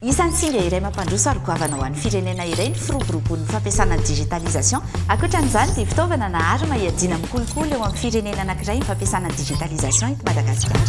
Isan'ny singa iray mampandroso ary goavana ho an'ny firenena iray ny firoboroboan'ny fampiasana ny digitalisation. Ankoatran'izany dia fitaovana nahary mahiadiana mikolokolo eo amin'ny firenena anankiray ny fampiasana ny digitalisation eto Madagasikara.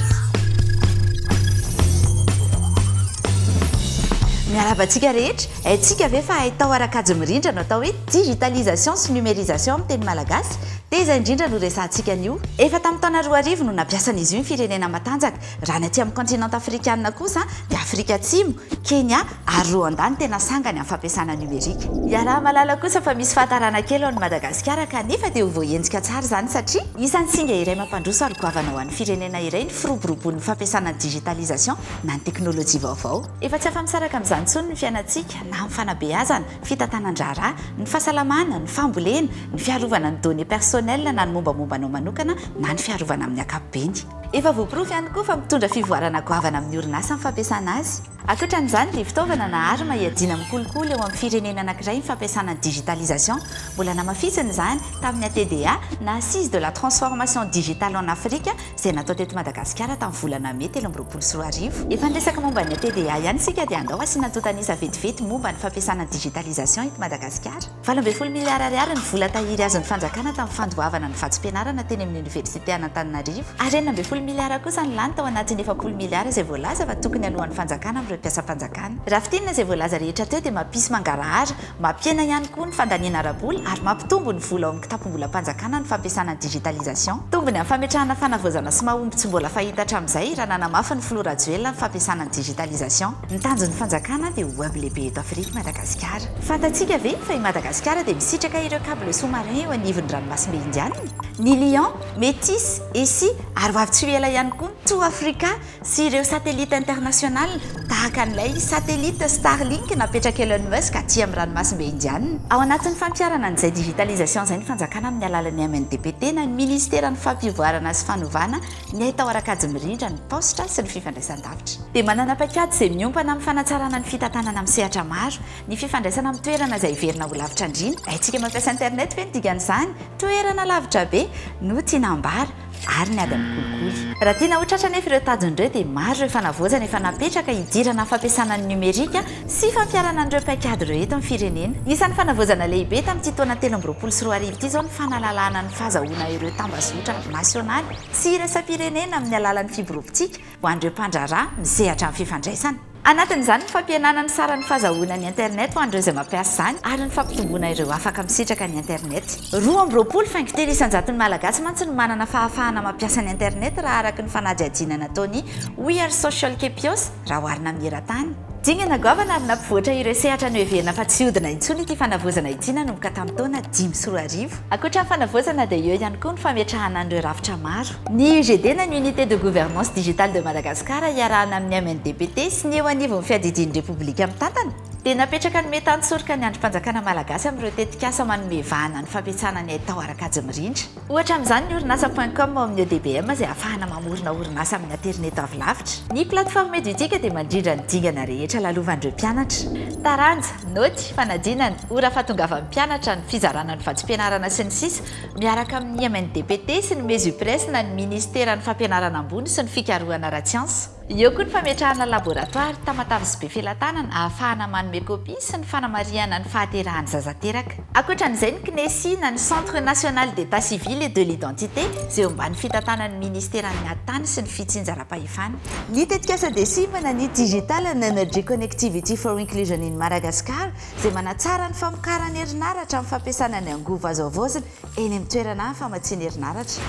Miarabantsika rehetra, haintsika ve fa ahitao arakajy mirindra no atao hoe digitalisation sy numérisation amin'ny teny malagasy. Dia izay indrindra no resantsika an'io. Efa tamin'ny taona 2000 no nampiasana izy io ny firenena matanjaka. Raha ny aty amin'ny continent afrikanina kosa dia Afrika Atsimo, Kenya ary Rwanda ny tena sangany amin'ny fampiasana numerika. Iaraha malala kosa fa misy fahatarana kely ao ny Madagasikara kanefa dia ho voahenjika tsara izany satria isan'ny singa iray mampandroso ary goavana ho an'ny firenena iray ny firoboroboan'ny fampiasana ny digitalisation na ny teknôlôjia vaovao. Efa tsy afa-misaraka amin'izany intsony ny fiainantsika na amin'ny fanabeazana, fitatanan-draharaha, ny fahasalamana, ny fambolena, ny fiarovana ny données personnelles na ny mombamombanao manokana na ny fiarovana amin'ny ankapobeny. Efa voaporofo ihany koa fa mitondra fivoarana goavana amin'ny orinasa amin'ny fampiasana azy. Ankoatran'izany dia fitaovana nahary mahiadiana mikolokolo eo amin'ny firenena anankiray ny fampiasana ny digitalisation. Mbola namafisina izany tamin'ny ATDA na Assise de la transformation digitale en Afrique izay natao teto Madagasikara tamin'ny volana Mai 2024. Efa niresaka momba ny ATDA ihany isika dia andao asiana tontanisa vetivety momba ny fampiasana ny digitalisation eto Madagasikara. 12 miliara ariary ny vola tahiry azy ny fanjakana tamin'ny fandoavana ny vatsim-pianarana teny amin'ny Université Antananarivo. Ary 9 miliara kosa ny lany tao anatin'ny 10 miliara izay voalaza fa tokony alohan'ny fanjakana amin'ireo mpiasam-panjakana. Raha fitinina izay voalaza rehetra teo dia mampisy mangarahara, mampiena ihany koa ny fandaniana ara-bola ary mampitombo ny vola ao amin'ny kitapo-bola-panjakana ny fampiasana ny digitalisation. Tombony amin'ny fametrahana fanavoazana sy mahomby tsy mbola fahita hatramin'izay raha nanamafy ny Flora Joel ny fampiasana ny digitalisation. Ny tanjon'ny fanjakana dia web lehibe eto Afrika Madagasikara. Fantatsika ve fa i Madagasikara dia misitraka ireo câble sous-marin eo anivon'ny ranomasimbe indiana. Ny Lion, Métis, Essi ary avy tsy ela ihany koa ny Tout Africa sy ireo satellite international tahaka an'ilay satellite Starlink napetraka Elon Musk aty amin'ny ranomasimbe indiana. Ao anatin'ny fampiarana an'izay digitalisation izay ny fanjakana amin'ny alalan'ny MNDPT na ny ministera ny fampivoarana sy fanovana ny ahitao arakajy mirindra ny posta sy ny fifandraisan-davitra. Dia manana paikady izay miompana amin'ny fanatsarana ny fitantanana amin'ny sehatra maro, ny fifandraisana amin'ny toerana izay iverina ho lavitra indrindra. Haintsika mampiasa internet ve ny digan'izany? Toerana lavitra be no tianambara ary ny adany kolikoly. Raha tiana hotratra nefa ireo tadin'ireo dia maro ireo fanavoazana efa napetraka hidirana fampiasana ny numerika sy fampiarana an'ireo paikady ireo eto amin'ny firenena. Isan'ny fanavoazana lehibe tamin'ity taona 2024 ity izao ny fanalalana ny fahazahoana ireo tambazotra nasionaly sy iraisam-pirenena amin'ny alalan'ny fibre optique ho an'ireo mpandraharaha misehatra amin'ny fifandraisana. Anatin'izany ny fampihenana ny saran'ny fahazahoana ny internet ho an'ireo izay mampiasa izany ary ny fampitomboana ireo afaka misitraka ny internet. 20 faingo telo isan-jaton'ny malagasy mantsy no manana fahafahana mampiasa ny internet raha araka ny fanady adiana nataony We Are Social Kepios raha oharina amin'ny eran-tany. Dingana goavana ary nampivoatra ireo sehatra ny heverina fa tsy hodina intsony ity fanavoazana ity nanomboka tamin'ny taona 5 Ankoatra ny fanavoazana dia eo ihany koa ny fametrahana an'ireo rafitra maro. Ny UGD na ny Unité de Gouvernance Digitale de Madagascar iarahana amin'ny MNDPT sy ny eo anivon'ny fiadidian'ny Repoblika mitantana dia napetraka ny metany sorika ny androm-panjakana malagasy amin'ireo tetikasa manome vahana ny fampiasana ny ahitao arakajy mirindra. Ohatra amin'izany ny orinasa.com ao amin'ny EDBM izay ahafahana mamorona orinasa amin'ny internet avy lavitra. Ny plateforme édutique dia mandrindra ny dingana rehetra lalovan'ireo mpianatra. Taranja, noty, fanadinana, ora fahatongavan'ny mpianatra, ny fizarana ny vatsim-pianarana sy ny sisa miaraka amin'ny MNDPT sy ny Mesupress na ny Ministera ny fampianarana ambony sy ny fikarohana ara-tsiansa. Eo koa ny fametrahana laboratoire, tamatavy sy be felatanana, ahafahana manome kopia sy ny fanamariana ny fahaterahan'ny zazateraka. Ankoatran'izay ny CNESI na ny Centre National d'État Civil et de l'Identité izay eo ambany fitantanan'ny Ministeran'ny Atany sy ny fitsinjaram-pahefana. Ny tetikasa DECIM na ny Digital and Energy Connectivity for Inclusion in Madagascar izay manatsara ny famokarana herinaratra amin'ny fampiasana ny angovo azo avoazina eny amin'ny toerana famatsiana herinaratra.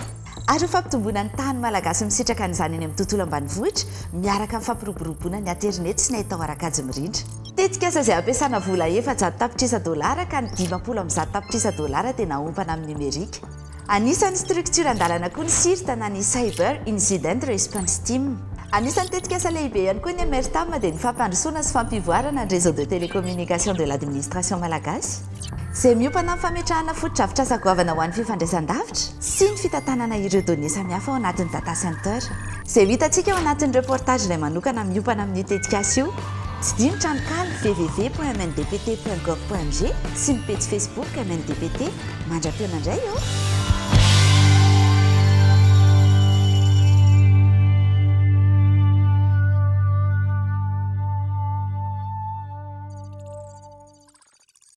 Ary fampitomboana ny tany malagasy misitraka an'izany eny amin'ny tontolo ambanivohitra miaraka amin'ny fampiroboroboana ny internet sy ny ahitao arakajy mirindra. Tetikasa izay ampiasana vola $700 ka ny $200 dia naompana amin'ny numerika. Anisan'ny structure andalana koa ny CIRT na ny Cyber Incident Response Team. Anisan'ny tetikasa lehibe ihany koa ny MRTAM dia ny fampandrosoana sy fampivoarana ny réseau de télécommunication de l'administration malagasy izay miompana amin'ny fametrahana fotodrafitra sagoavana ho an'ny fifandraisan-davitra sy ny fitantanana ireo données samihafa ao anatin'ny data center. Izay hitantsika ao anatin'ny reportage ilay manokana miompana amin'ny tetikasa io. Tsy dinotra ny kalo www.mndpt.gov.mg sy ny page Facebook MNDPT. Mandra-piona indray eo.